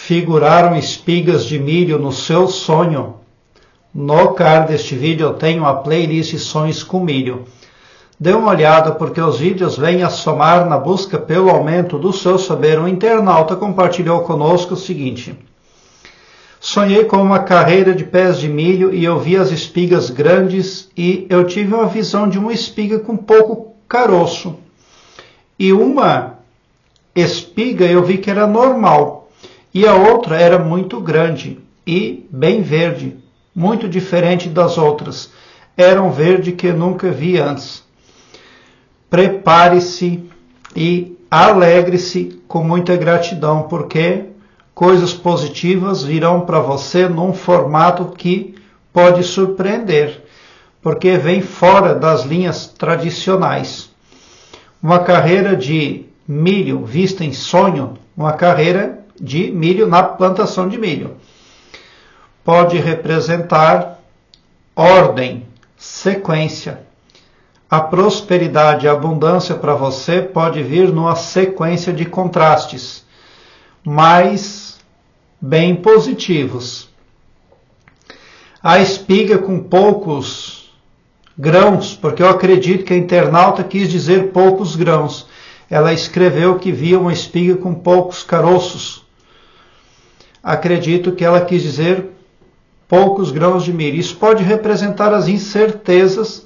figuraram espigas de milho no seu sonho? No card deste vídeo eu tenho a playlist Sonhos com Milho. Dê uma olhada porque os vídeos vêm a somar na busca pelo aumento do seu saber. Um internauta compartilhou conosco o seguinte: sonhei com uma carreira de pés de milho e eu vi as espigas grandes e eu tive uma visão de uma espiga com pouco caroço. E uma espiga eu vi que era normal e a outra era muito grande e bem verde, muito diferente das outras. Era um verde que eu nunca vi antes. Prepare-se e alegre-se com muita gratidão, porque coisas positivas virão para você num formato que pode surpreender, porque vem fora das linhas tradicionais. Uma carreira de milho vista em sonho, uma carreira de milho na plantação de milho, pode representar ordem, sequência. A prosperidade e a abundância para você pode vir numa sequência de contrastes, mas bem positivos. A espiga com poucos grãos, porque eu acredito que a internauta quis dizer poucos grãos. Ela escreveu que via uma espiga com poucos caroços. Acredito que ela quis dizer poucos grãos de milho. Isso pode representar as incertezas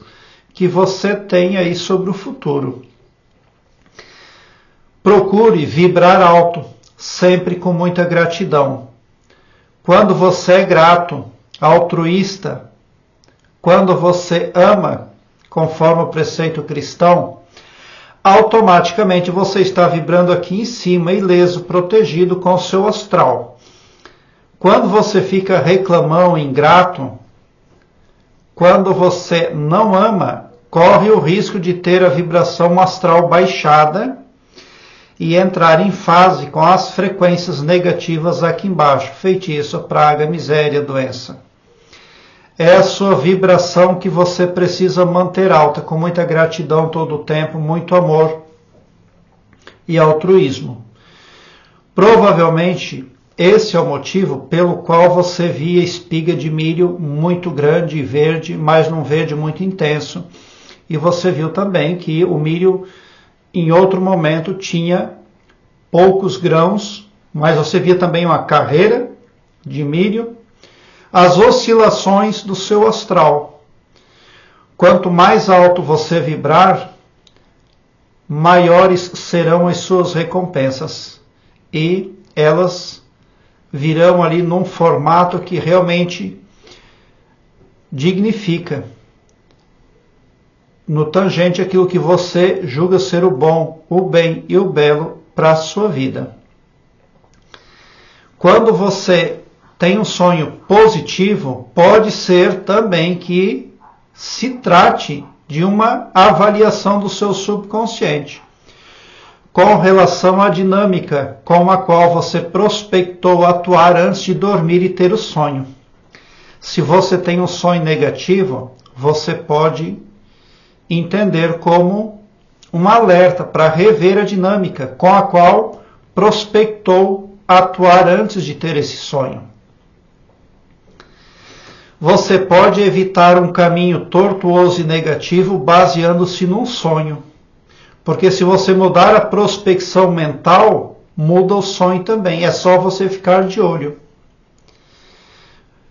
que você tem aí sobre o futuro. Procure vibrar alto, sempre com muita gratidão. Quando você é grato, altruísta, quando você ama, conforme o preceito cristão, automaticamente você está vibrando aqui em cima, ileso, protegido com o seu astral. Quando você fica reclamão, ingrato, quando você não ama, corre o risco de ter a vibração astral baixada e entrar em fase com as frequências negativas aqui embaixo: feitiço, praga, miséria, doença. É a sua vibração que você precisa manter alta, com muita gratidão todo o tempo, muito amor e altruísmo. Provavelmente esse é o motivo pelo qual você via espiga de milho muito grande e verde, mas num verde muito intenso. E você viu também que o milho, em outro momento, tinha poucos grãos, mas você via também uma carreira de milho. As oscilações do seu astral. Quanto mais alto você vibrar, maiores serão as suas recompensas. E elas virão ali num formato que realmente dignifica, no tangente aquilo que você julga ser o bom, o bem e o belo para a sua vida. Quando você tem um sonho positivo, pode ser também que se trate de uma avaliação do seu subconsciente com relação à dinâmica com a qual você prospectou atuar antes de dormir e ter o sonho. Se você tem um sonho negativo, você pode entender como um alerta para rever a dinâmica com a qual prospectou atuar antes de ter esse sonho. Você pode evitar um caminho tortuoso e negativo baseando-se num sonho. Porque se você mudar a prospecção mental, muda o sonho também. É só você ficar de olho.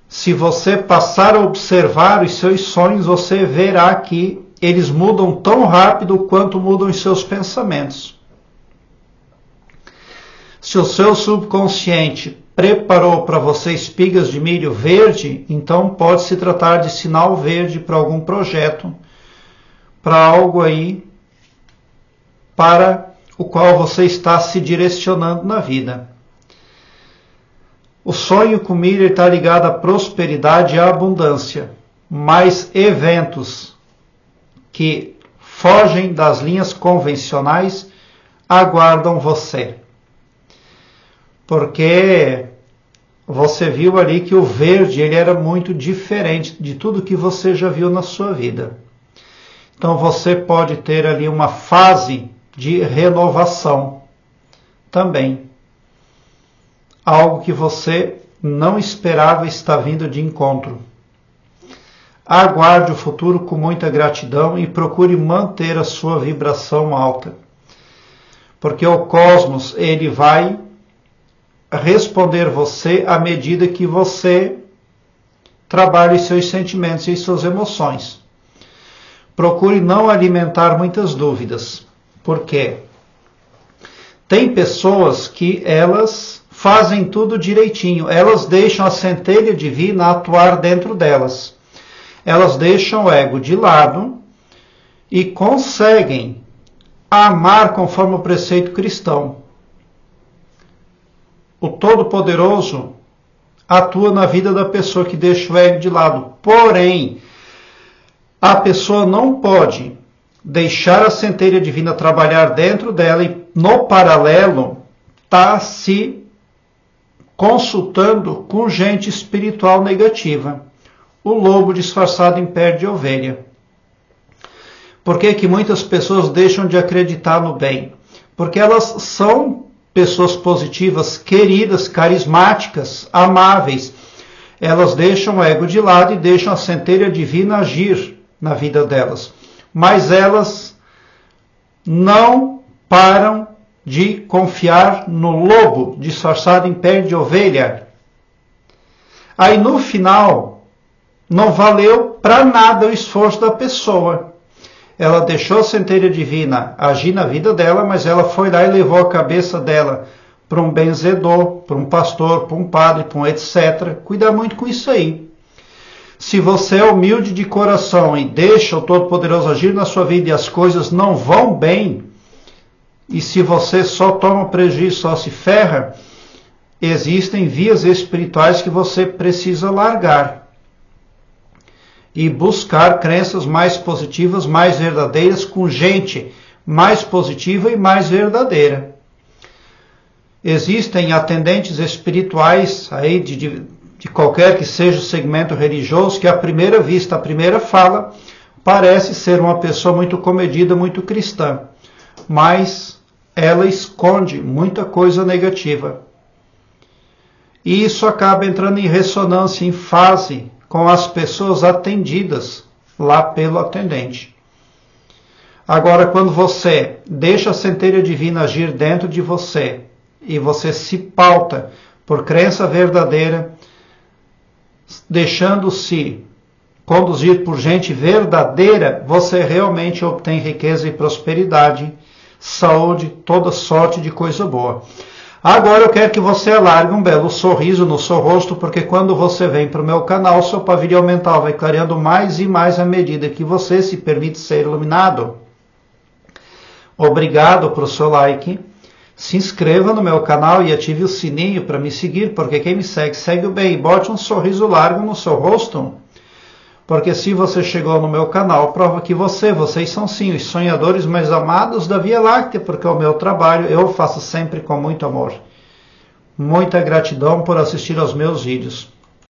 Se você passar a observar os seus sonhos, você verá que eles mudam tão rápido quanto mudam os seus pensamentos. Se o seu subconsciente preparou para você espigas de milho verde, então pode se tratar de sinal verde para algum projeto, para algo aí para o qual você está se direcionando na vida. O sonho com milho está ligado à prosperidade e à abundância, mas eventos que fogem das linhas convencionais aguardam você. Porque você viu ali que o verde ele era muito diferente de tudo que você já viu na sua vida. Então você pode ter ali uma fase de renovação também. algo que você não esperava está vindo de encontro. Aguarde o futuro com muita gratidão e procure manter a sua vibração alta. Porque o cosmos, ele vai responder você à medida que você trabalha os seus sentimentos e suas emoções. Procure não alimentar muitas dúvidas. Por quê? Tem pessoas que elas fazem tudo direitinho. Elas deixam a centelha divina atuar dentro delas. Elas deixam o ego de lado e conseguem amar conforme o preceito cristão. O Todo-Poderoso atua na vida da pessoa que deixa o ego de lado. Porém, a pessoa não pode deixar a centelha divina trabalhar dentro dela e, no paralelo, está se consultando com gente espiritual negativa. O lobo disfarçado em pele de ovelha. Por que que muitas pessoas deixam de acreditar no bem? Porque elas são pessoas positivas, queridas, carismáticas, amáveis. Elas deixam o ego de lado e deixam a centelha divina agir na vida delas. Mas elas não param de confiar no lobo disfarçado em pele de ovelha. Aí no final, não valeu para nada o esforço da pessoa. Ela deixou a centelha divina agir na vida dela, mas ela foi lá e levou a cabeça dela para um benzedor, para um pastor, para um padre, para um etc. Cuida muito com isso aí. Se você é humilde de coração e deixa o Todo-Poderoso agir na sua vida e as coisas não vão bem, e se você só toma prejuízo, só se ferra, existem vias espirituais que você precisa largar e buscar crenças mais positivas, mais verdadeiras, com gente mais positiva e mais verdadeira. Existem atendentes espirituais aí de qualquer que seja o segmento religioso, que à primeira vista, à primeira fala, parece ser uma pessoa muito comedida, muito cristã, mas ela esconde muita coisa negativa. E isso acaba entrando em ressonância, em fase com as pessoas atendidas lá pelo atendente. Agora, quando você deixa a centelha divina agir dentro de você e você se pauta por crença verdadeira, deixando-se conduzir por gente verdadeira, você realmente obtém riqueza e prosperidade, saúde, toda sorte de coisa boa. Agora eu quero que você alargue um belo sorriso no seu rosto, porque quando você vem para o meu canal, seu pavilhão mental vai clareando mais e mais à medida que você se permite ser iluminado. Obrigado pelo seu like. Se inscreva no meu canal e ative o sininho para me seguir, porque quem me segue, segue o bem. E bote um sorriso largo no seu rosto, porque se você chegou no meu canal, prova que vocês são sim os sonhadores mais amados da Via Láctea, porque o meu trabalho eu faço sempre com muito amor. Muita gratidão por assistir aos meus vídeos.